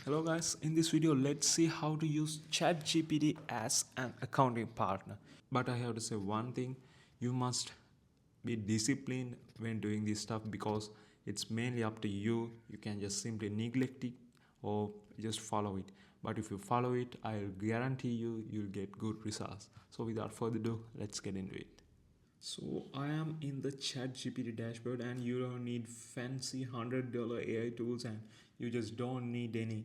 Hello guys, in this video let's see how to use ChatGPT as an accounting partner. But I have to say one thing, you must be disciplined when doing this stuff because it's mainly up to you. You can just simply neglect it or just follow it. But if you follow it, I'll guarantee you'll get good results. So without further ado, let's get into it. So I am in the ChatGPT dashboard and you don't need fancy $100 AI tools and you just don't need any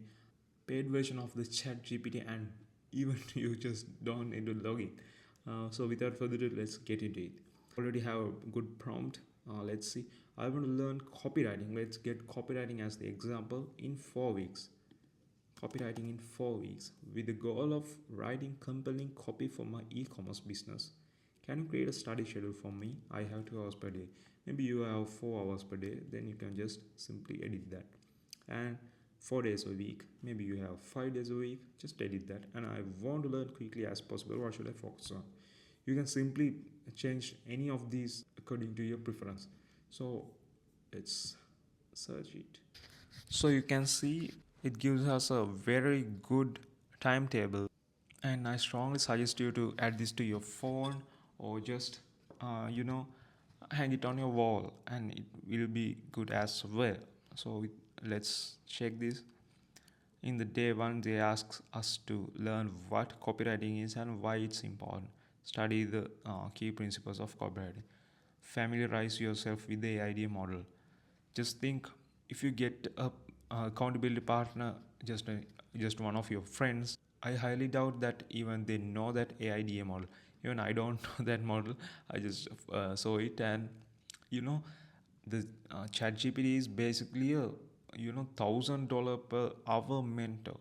paid version of the ChatGPT and even you just don't need to log in. So without further ado, let's get into it. Already have a good prompt. Let's see. I want to learn copywriting. Let's get copywriting as the example in 4 weeks. Copywriting in 4 weeks with the goal of writing compelling copy for my e-commerce business. Can you create a study schedule for me? I have 2 hours per day. Maybe you have 4 hours per day, then you can just simply edit that. And 4 days a week, maybe you have 5 days a week, just edit that. And I want to learn quickly as possible. What should I focus on? You can simply change any of these according to your preference. So let's search it. So you can see it gives us a very good timetable, and I strongly suggest you to add this to your phone or just hang it on your wall, and it will be good as well. So let's check this. In the day one, they ask us to learn what copywriting is and why it's important. Study the key principles of copywriting. Familiarize yourself with the idea model. Just think, if you get a accountability partner, just one of your friends, I highly doubt that even they know that AIDA model. Even I don't know that model. I just saw it, and you know the ChatGPT is basically a $1,000 per hour mentor.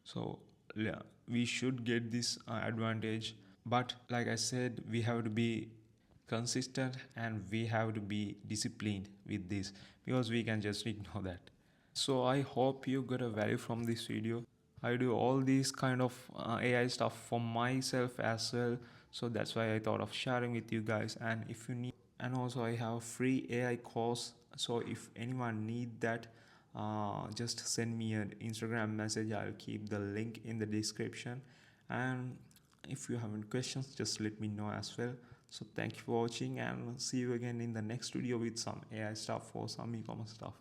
So yeah, we should get this advantage. But like I said, we have to be consistent and we have to be disciplined with this because we can just ignore that. So I hope you got a value from this video. I do all these kind of AI stuff for myself as well, so that's why I thought of sharing with you guys. And if you need, and also I have free AI course, so if anyone need that, just send me an Instagram message. I'll keep the link in the description, and if you have any questions, just let me know as well. So thank you for watching, and see you again in the next video with some AI stuff or some e-commerce stuff.